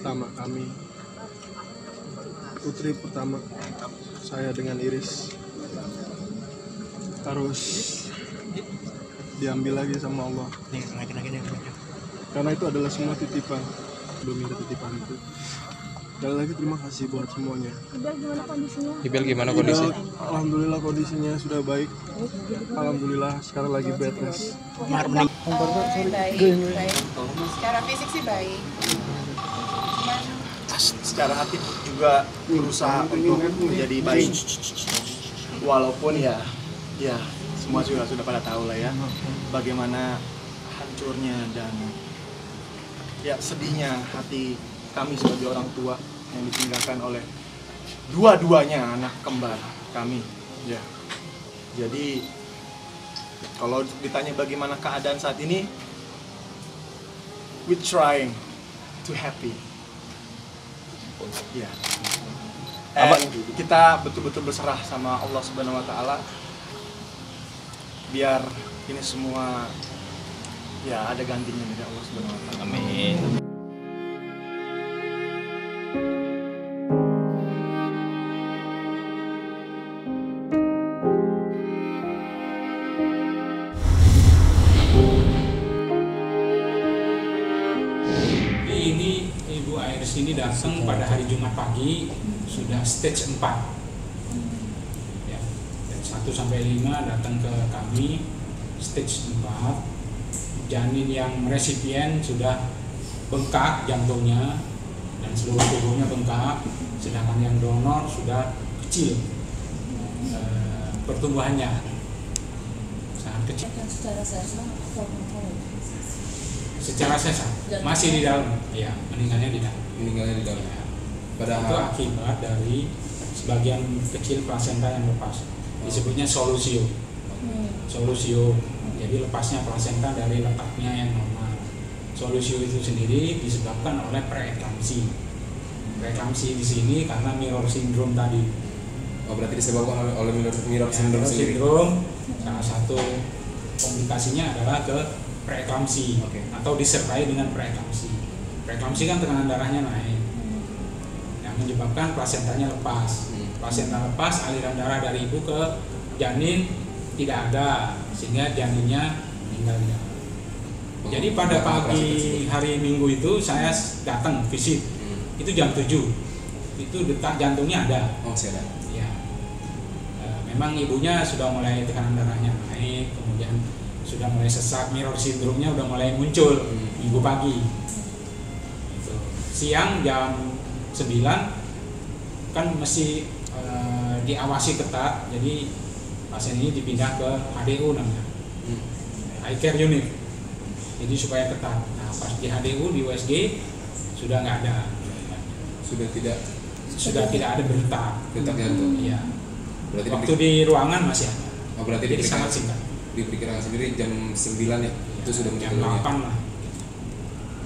pertama kami, putri pertama saya dengan Iris, harus diambil lagi sama Allah. Karena itu adalah semua titipan, belum minta titipan itu. Sekali lagi terima kasih buat semuanya. Ibel gimana kondisi? Alhamdulillah kondisinya sudah baik. Alhamdulillah sekarang lagi bed rest. Baik. Secara fisik sih baik. Secara hati juga berusaha untuk menjadi baik. Walaupun ya semua sudah pada tahu lah ya bagaimana hancurnya dan ya sedihnya hati kami sebagai orang tua yang ditinggalkan oleh dua-duanya anak kembar kami ya. Jadi kalau ditanya bagaimana keadaan saat ini, we trying to happy ya. Kita betul-betul berserah sama Allah Subhanahu wa taala biar ini semua ya ada gantinya dari Allah Subhanahu wa taala. Amin. Ini Ibu Iris ini datang pada hari Jumat pagi sudah stage 4 ya, 1 sampai 5 datang ke kami stage 4. Janin yang resipien sudah bengkak jantungnya dan seluruh tubuhnya bengkak, sedangkan yang donor sudah kecil pertumbuhannya sangat kecil. Secara sesar masih di dalam, ya meninggalnya di dalam. Ya. Itu akibat dari sebagian kecil plasenta yang lepas, disebutnya solusio. Jadi lepasnya plasenta dari letaknya yang normal. Solusio itu sendiri disebabkan oleh preeklamsi. Preeklamsi di sini karena mirror syndrome tadi. Oh, berarti disebabkan oleh mirror syndrome sendiri. Salah satu komplikasinya adalah ke preeklamsi atau disertai dengan preeklamsi. Preeklamsi kan tekanan darahnya naik, yang menyebabkan plasentanya lepas. Plasenta lepas, aliran darah dari ibu ke janin tidak ada, sehingga janinnya meninggal. Jadi pada pagi hari Minggu itu saya datang visit, itu jam 7, itu detak jantungnya ada. Oh, saya ada. Ya, memang ibunya sudah mulai tekanan darahnya naik, kemudian sudah mulai sesak, mirror syndrome-nya udah mulai muncul Minggu pagi. Gitu. Siang jam 9 kan mesti diawasi ketat, jadi pasien ini dipindah ke HDU namanya, high care unit. Jadi supaya ketat. Nah, pas di HDU di USG sudah nggak ada, sudah tidak ada detak jantung. Iya. Berarti waktu di ruangan masih ada. Oh, berarti jadi sangat singkat. Diperkirakan sendiri jam 9 ya, itu sudah jam 8 lah.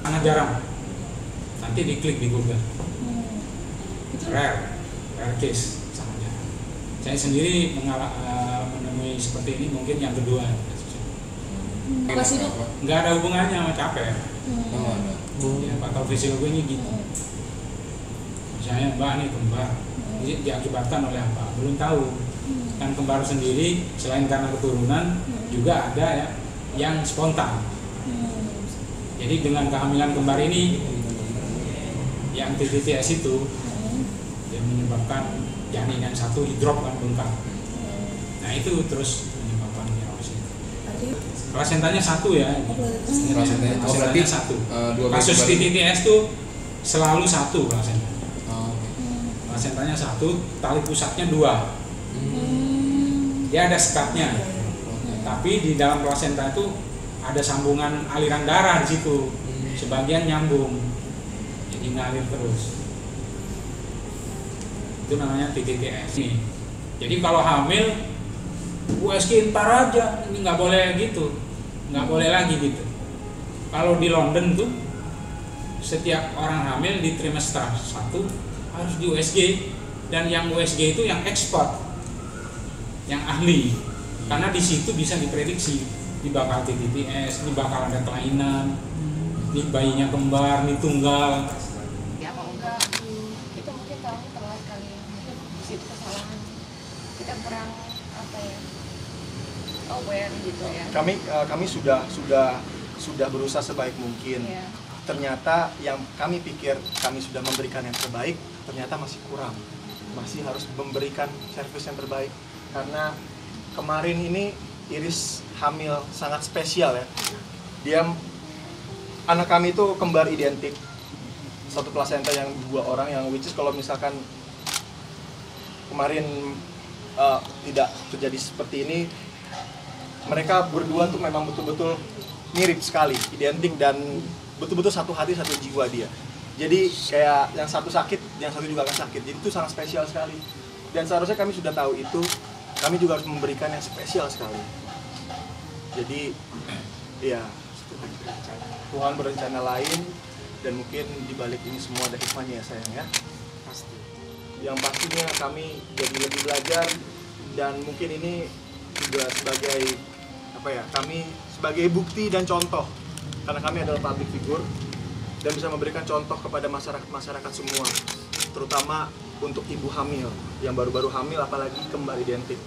Sangat jarang. Nanti diklik di Google. Rare case, sangat jarang. Saya sendiri menemui seperti ini mungkin yang kedua. Nggak ada hubungannya sama capek. Ya, patofisiologinya gitu. Misalnya Mbak nih kembar, ini diakibatkan oleh apa? Belum tahu. Kan kembar sendiri selain karena keturunan juga ada ya yang spontan. Jadi dengan kehamilan kembar ini yang TTTS itu yang menyebabkan janin yang satu hidrop kan bengkak. Nah itu terus menyebabkan mirrosis. Plasentanya satu ya. Plasentanya satu. Kasus TTTS itu selalu satu plasenta. Plasentanya satu, tali pusatnya 2. Dia ada sekatnya, tapi di dalam plasenta itu ada sambungan aliran darah di situ, sebagian nyambung, jadi ngalir terus. Itu namanya TTTS. Jadi kalau hamil, USG ntar aja, ini nggak boleh gitu, nggak boleh lagi gitu. Kalau di London tuh, setiap orang hamil di trimester 1 harus di USG, dan yang USG itu yang expert, yang ahli, karena di situ bisa diprediksi ini bakal TTTS, ini bakal ada kelainan, ini bayinya kembar, ini tunggal. aware gitu ya. Kami sudah berusaha sebaik mungkin. Iya. Ternyata yang kami pikir kami sudah memberikan yang terbaik, ternyata masih kurang. Masih harus memberikan servis yang terbaik. Karena kemarin ini Iris hamil sangat spesial ya. Anak kami itu kembar identik. Satu plasenta yang 2 orang, yang which is kalau misalkan kemarin tidak terjadi seperti ini, mereka berdua tuh memang betul-betul mirip sekali, identik, dan betul-betul satu hati satu jiwa dia. Jadi kayak yang satu sakit, yang satu juga akan sakit. Jadi itu sangat spesial sekali. Dan seharusnya kami sudah tahu itu, kami juga harus memberikan yang spesial sekali. Jadi ya Tuhan berencana lain, dan mungkin dibalik ini semua ada hikmahnya ya sayang ya. Pasti. Yang pastinya kami jadi lebih belajar, dan mungkin ini juga sebagai kami sebagai bukti dan contoh, karena kami adalah public figure dan bisa memberikan contoh kepada masyarakat semua, terutama untuk ibu hamil yang baru-baru hamil, apalagi kembar identik.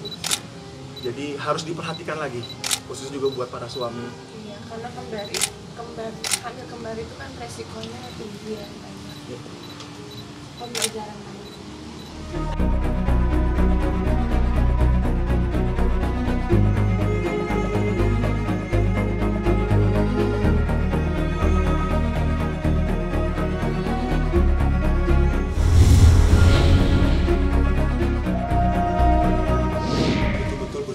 Jadi harus diperhatikan lagi, khusus juga buat para suami. Iya, karena hamil kembar itu kan resikonya tinggi ya, banyak. Ya. Pembelajaran banyak.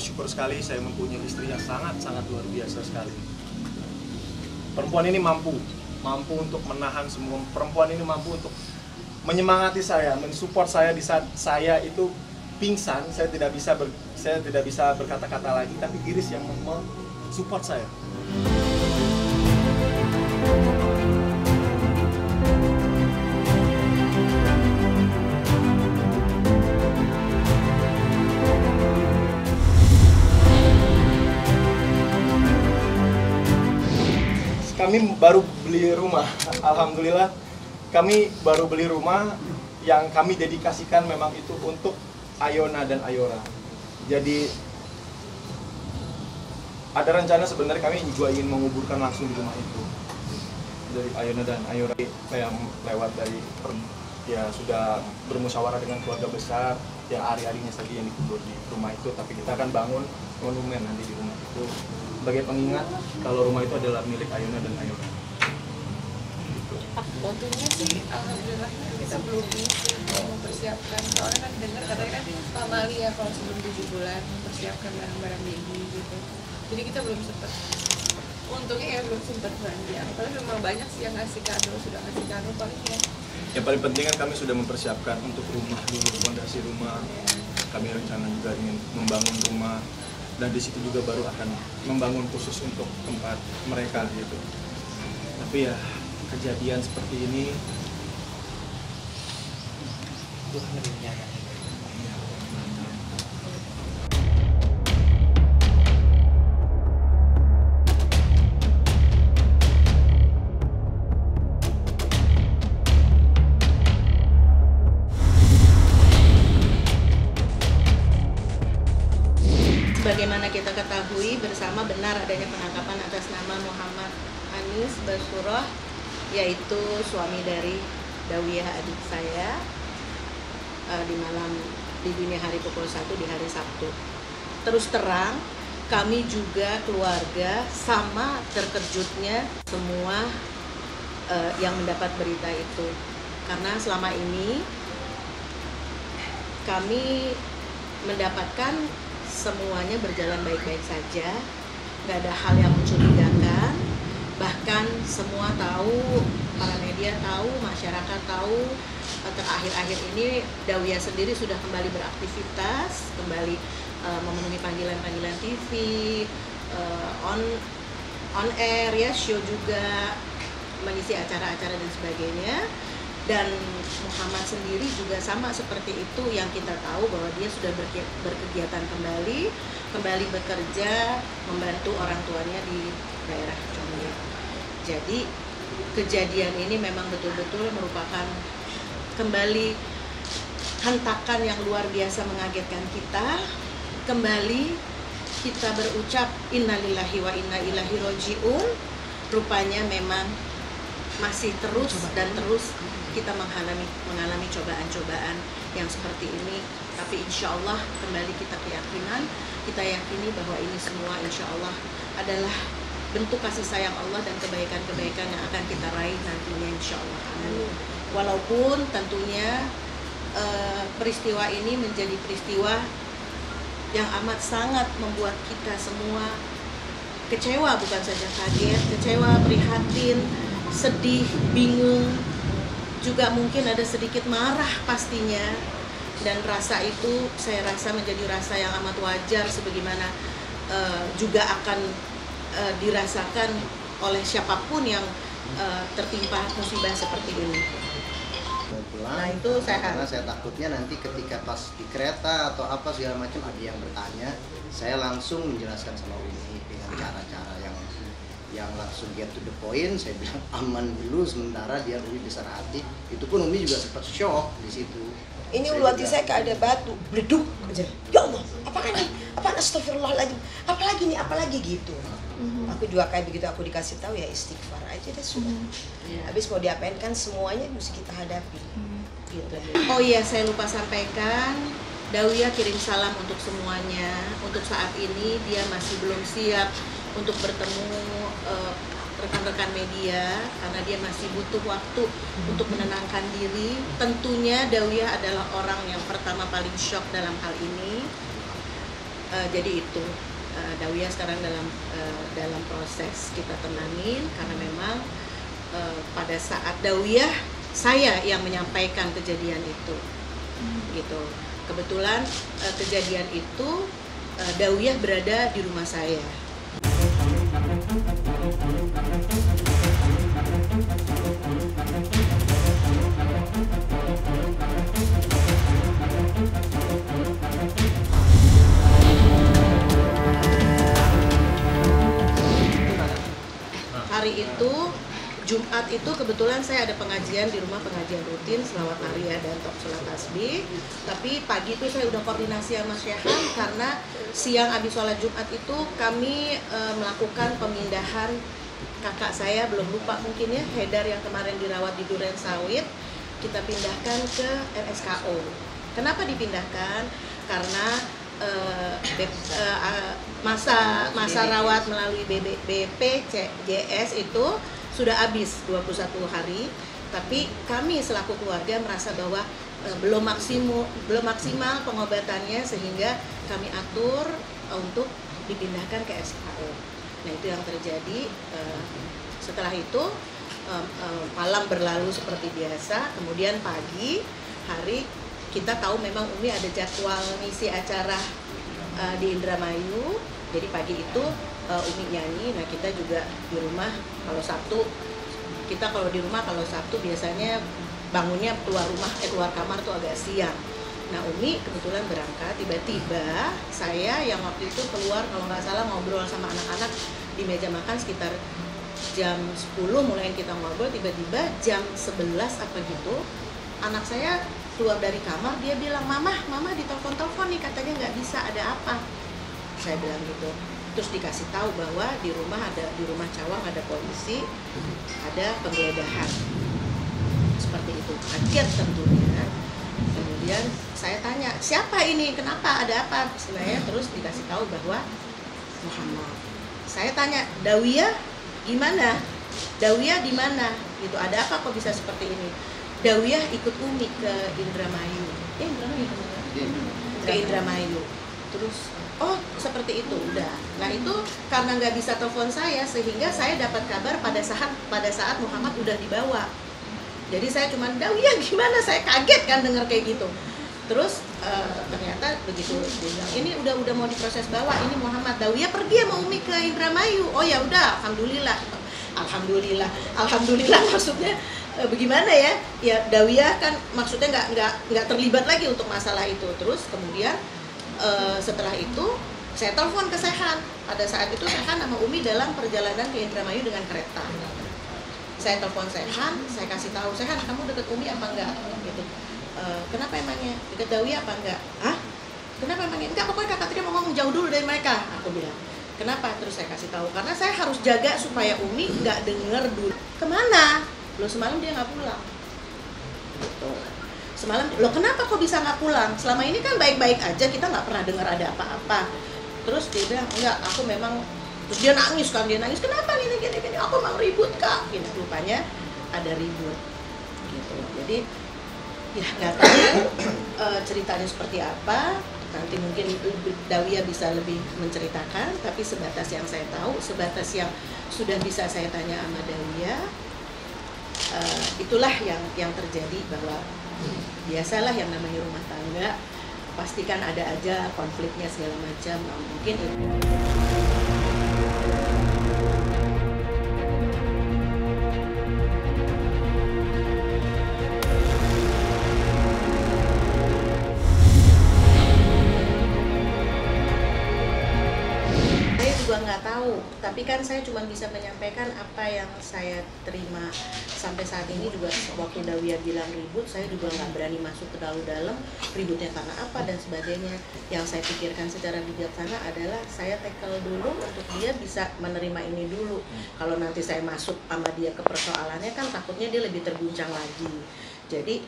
Bersyukur sekali saya mempunyai istri yang sangat luar biasa sekali. Perempuan ini mampu untuk menahan semua. Perempuan ini mampu untuk menyemangati saya, mensupport saya di saat saya itu pingsan. Saya tidak bisa berkata-kata lagi, tapi Iris yang mensupport saya. Kami baru beli rumah, alhamdulillah kami baru beli rumah yang kami dedikasikan memang itu untuk Ayona dan Ayora. Jadi ada rencana sebenarnya kami juga ingin menguburkan langsung di rumah itu. Dari Ayona dan Ayora yang lewat dari ya sudah bermusyawarah dengan keluarga besar, yang ari-arinya saja yang dikubur di rumah itu, tapi kita akan bangun monumen nanti di rumah itu sebagai pengingat kalau rumah itu adalah milik Ayona dan Ayora. Gitu. Untungnya sih alhamdulillah kita belum bisa mempersiapkan, soalnya kan dengar katanya kan pamali ya kalau sebelum 7 bulan mempersiapkan barang-barang baby gitu. Jadi kita belum sempat. Untungnya ya belum sempat belanja. Padahal memang banyak sih yang ngasih kado, sudah ngasih kado paling ya. Yang paling penting kan kami sudah mempersiapkan untuk rumah dulu, fondasi rumah. Kami rencana juga ingin membangun rumah, dan di situ juga baru akan membangun khusus untuk tempat mereka gitu. Tapi ya kejadian seperti ini Tuhan lebih menyayangkan. Sebagaimana kita ketahui bersama, benar adanya penangkapan atas nama Muhammad Anis Basuroh, yaitu suami dari Dawiyah adik saya, di dini hari pukul 1 di hari Sabtu. Terus terang, kami juga keluarga sama terkejutnya semua yang mendapat berita itu, karena selama ini kami mendapatkan semuanya berjalan baik-baik saja, nggak ada hal yang mencurigakan. Bahkan semua tahu, para media tahu, masyarakat tahu. Terakhir-akhir ini Dawiyah sendiri sudah kembali beraktivitas, kembali memenuhi panggilan-panggilan TV, on air ya, show juga, mengisi acara-acara dan sebagainya. Dan Muhammad sendiri juga sama seperti itu, yang kita tahu bahwa dia sudah berkegiatan kembali bekerja, membantu orang tuanya di daerah Condet. Jadi kejadian ini memang betul-betul merupakan kembali hentakan yang luar biasa mengagetkan kita. Kembali kita berucap innalillahi wa inna ilaihi rajiun, rupanya memang masih terus dan terus kita mengalami cobaan-cobaan yang seperti ini. Tapi insya Allah kembali kita keyakinan, kita yakini bahwa ini semua insya Allah adalah bentuk kasih sayang Allah dan kebaikan-kebaikan yang akan kita raih nantinya insya Allah. Amin. Walaupun tentunya peristiwa ini menjadi peristiwa yang amat sangat membuat kita semua kecewa, bukan saja kaget, kecewa, prihatin, sedih, bingung, juga mungkin ada sedikit marah pastinya. Dan rasa itu saya rasa menjadi rasa yang amat wajar, sebagaimana juga akan dirasakan oleh siapapun yang tertimpa musibah seperti ini. Mau pulang, Nah, itu karena saya takutnya nanti ketika pas di kereta atau apa segala macam ada yang bertanya, saya langsung menjelaskan sama Umi dengan cara-cara yang langsung get to the point. Saya bilang aman dulu sementara dia Umi besar hati. Itu pun Umi juga sempat shock di situ. Ini ulu hati saya kayak ada batu, bleduk aja. Ya Allah, apaan nih? Apaan, astagfirullahaladzim? Apalagi gitu. Aku juga kayak begitu, aku dikasih tahu ya istighfar aja deh sudah. Habis mau diapain kan semuanya mesti kita hadapi. Gitu. Oh iya, saya lupa sampaikan, Dawiyah kirim salam untuk semuanya. Untuk saat ini dia masih belum siap untuk bertemu rekan-rekan media karena dia masih butuh waktu untuk menenangkan diri. Tentunya Dawiyah adalah orang yang pertama paling shock dalam hal ini. Jadi itu Dawiyah sekarang dalam proses kita tenangin karena memang pada saat Dawiyah saya yang menyampaikan kejadian itu, gitu. Kebetulan kejadian itu Dawiyah berada di rumah saya. Hari itu Jumat itu kebetulan saya ada pengajian di rumah, pengajian rutin selawat Maria dan sholat tasbih. Tapi pagi itu saya udah koordinasi sama Syekhan karena siang habis sholat Jumat itu kami melakukan pemindahan kakak saya, belum lupa mungkin ya, Haidar yang kemarin dirawat di Duren Sawit, kita pindahkan ke RSKO. Kenapa dipindahkan? Karena masa rawat melalui BPJS itu sudah habis 21 hari, tapi kami selaku keluarga merasa bahwa belum maksimal pengobatannya sehingga kami atur untuk dipindahkan ke SKO. Nah, itu yang terjadi. Setelah itu malam berlalu seperti biasa, kemudian pagi hari kita tahu memang Umi ada jadwal ngisi acara di Indramayu. Jadi pagi itu Umi nyanyi. Nah, kita juga di rumah kalau Sabtu, kita kalau di rumah kalau Sabtu biasanya bangunnya keluar kamar tuh agak siang. Nah, Umi kebetulan berangkat, tiba-tiba saya yang waktu itu keluar kalau nggak salah ngobrol sama anak-anak di meja makan sekitar jam 10 mulai kita ngobrol, tiba-tiba jam 11 apa gitu anak saya keluar dari kamar, dia bilang, mama ditelepon-telepon nih, katanya nggak bisa, ada apa? Saya bilang gitu. Terus dikasih tahu bahwa di rumah Cawang ada polisi, ada penggeledahan. Seperti itu, kaget tentunya. Kemudian saya tanya, siapa ini? Kenapa? Ada apa? Sebenarnya terus dikasih tahu bahwa Muhammad. Saya tanya, Dawiyah gimana? Dawiyah di mana? Gitu, ada apa kok bisa seperti ini? Dawiyah ikut Umi ke Indramayu. Ke Indramayu. Terus, oh seperti itu, udah. Nah itu karena nggak bisa telepon saya, sehingga saya dapat kabar pada saat Muhammad udah dibawa. Jadi saya cuma, Dawiyah gimana? Saya kaget kan dengar kayak gitu. Terus ternyata begitu dia bilang, ini udah mau diproses bawa, ini Muhammad. Dawiyah pergi sama Umi ke Indramayu. Oh ya udah, alhamdulillah maksudnya bagaimana ya? Ya Dawiyah kan maksudnya nggak terlibat lagi untuk masalah itu. Terus kemudian setelah itu saya telepon ke Syekhan. Pada saat itu Syekhan sama Umi dalam perjalanan ke Indramayu dengan kereta. Saya telepon Syekhan, saya kasih tahu, Syekhan kamu deket Umi apa enggak? Gitu. Kenapa emangnya? Deket Dawiyah apa enggak? Hah? Kenapa emangnya? Enggak, pokoknya kakak Tria mau ngomong jauh dulu dari mereka. Aku bilang, kenapa? Terus saya kasih tahu, karena saya harus jaga supaya Umi nggak denger dulu. Kemana? Loh semalam dia nggak pulang. Gitu. Semalam, loh kenapa kok bisa nggak pulang? Selama ini kan baik-baik aja, kita nggak pernah dengar ada apa-apa. Terus dia bilang, enggak, aku memang. Terus dia nangis kan, kenapa nih gini, aku mau ribut kak. Gitu, rupanya ada ribut. Gitu. Jadi ya nggak tahu ceritanya seperti apa. Nanti mungkin Dawia bisa lebih menceritakan, tapi sebatas yang saya tahu, sebatas yang sudah bisa saya tanya sama Dawia, itulah yang terjadi, bahwa biasalah yang namanya rumah tangga, pastikan ada aja konfliknya segala macam. Nah, mungkin itu. Nggak tahu, tapi kan saya cuma bisa menyampaikan apa yang saya terima sampai saat ini. Juga waktu Dawia bilang ribut, saya juga nggak berani masuk ke dalam ributnya karena apa dan sebagainya. Yang saya pikirkan secara bijaksana adalah saya tackle dulu untuk dia bisa menerima ini dulu. Kalau nanti saya masuk sama dia ke persoalannya kan takutnya dia lebih terguncang lagi. Jadi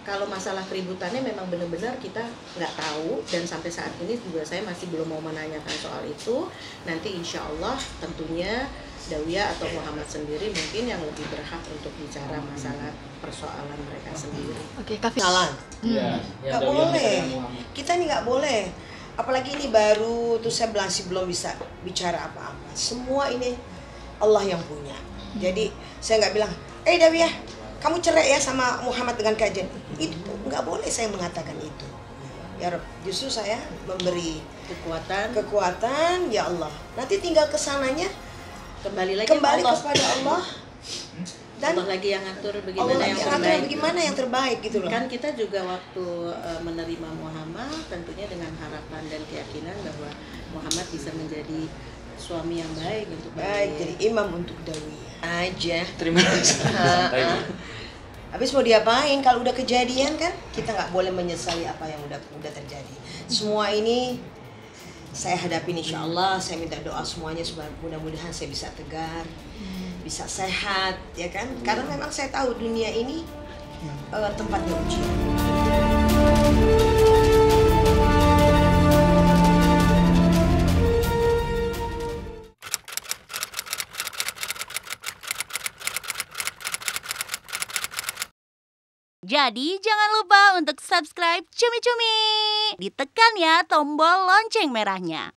kalau masalah keributannya memang benar-benar kita nggak tahu, dan sampai saat ini juga saya masih belum mau menanyakan soal itu. Nanti insya Allah tentunya Dawia atau Muhammad sendiri mungkin yang lebih berhak untuk bicara masalah persoalan mereka sendiri. Oke, Kak Salah. Iya. Nggak boleh. Kita ini nggak boleh. Apalagi ini baru, tuh saya masih belum bisa bicara apa-apa. Semua ini Allah yang punya. Jadi saya nggak bilang, Dawia, kamu cerai ya sama Muhammad dengan kajian. Itu nggak boleh saya mengatakan itu. Ya Rob, justru saya memberi kekuatan, ya Allah. Nanti tinggal kesananya Kembali lagi kepada Allah. Allah. Dan Allah lagi yang ngatur bagaimana Allah yang lagi terbaik. ngatur bagaimana yang terbaik gitu loh. Kan kita juga waktu menerima Muhammad tentunya dengan harapan dan keyakinan bahwa Muhammad bisa menjadi suami yang baik untuk Baik, Dawia. jadi imam untuk Dawia aja. Terima kasih. Habis mau diapain? Kalau udah kejadian kan kita nggak boleh menyesali apa yang udah terjadi. Semua ini saya hadapin insya Allah. Saya minta doa semuanya supaya mudah-mudahan saya bisa tegar, bisa sehat, ya kan? Karena memang saya tahu dunia ini tempatnya ujian. Jadi jangan lupa untuk subscribe Cumi Cumi. Ditekan ya tombol lonceng merahnya.